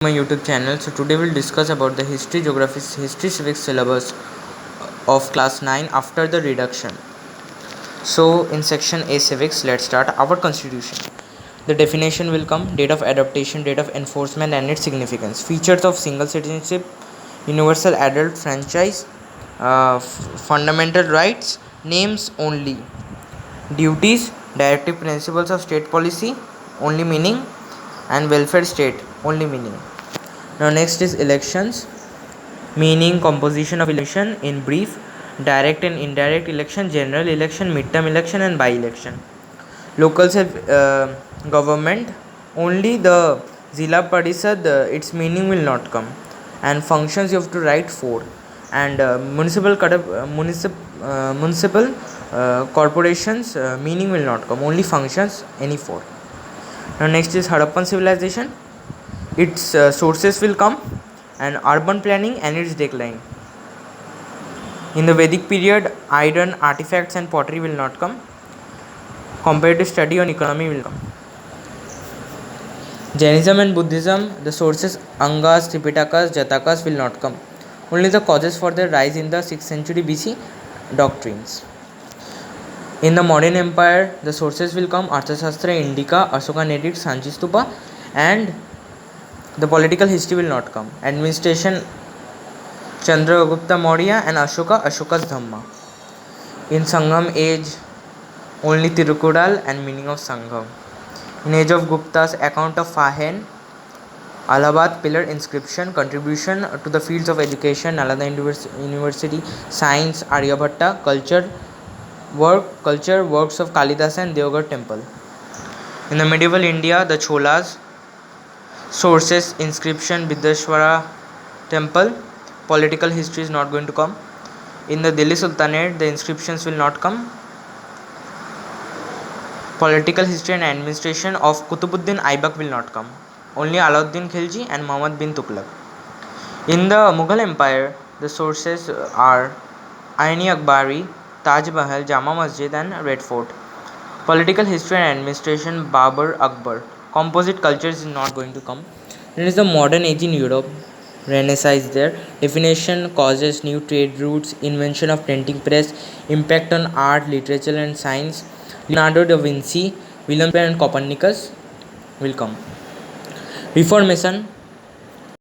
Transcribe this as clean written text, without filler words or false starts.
My YouTube channel. So today we'll discuss about the history, geography, history, civics syllabus of class 9 after the reduction. So in section A civics, let's start our constitution. The definition will come: date of adaptation, date of enforcement and its significance, features of single citizenship, universal adult franchise, fundamental rights, names only, duties, directive principles of state policy, only meaning, and welfare state, only meaning. Now next is elections, meaning, composition of election in brief: direct and indirect election, general election, midterm election and by-election. Local government, only the Zilla Parishad, its meaning will not come, and functions you have to write 4, and municipal corporations, meaning will not come, only functions, any 4. Now next is Harappan civilization, its sources will come, and urban planning and its decline. In the Vedic period, iron artifacts and pottery will not come. Comparative study on economy will come. Jainism and Buddhism, the sources Angas, Tripitakas, Jatakas will not come. Only the causes for their rise in the 6th century BC doctrines. In the modern empire, the sources will come: Arthashastra, Indica, Ashoka Edict, Sanchi Stupa, and the political history will not come. Administration, Chandragupta Maurya and Ashoka's Dhamma. In Sangam age, only Tirukural and meaning of Sangam. In age of Guptas, account of Fahen, Allahabad pillar inscription, contribution to the fields of education, Nalanda University, science, Aryabhatta, culture, works of Kalidas and Deoghar temple. In the medieval India, the Cholas, sources, inscription, Bideshwara temple, political history is not going to come. In the Delhi Sultanate, the inscriptions will not come. Political history and administration of Kutubuddin Aibak will not come. Only Alauddin Khilji and Muhammad bin Tughlaq. In the Mughal Empire, the sources are Aini Akbari, Taj Mahal, Jama Masjid and Red Fort. Political history and administration, Babur, Akbar. Composite cultures is not going to come. Then is the modern age in Europe. Renaissance is there. Definition, causes, new trade routes, invention of printing press, impact on art, literature and science. Leonardo da Vinci, William Penn and Copernicus will come. Reformation,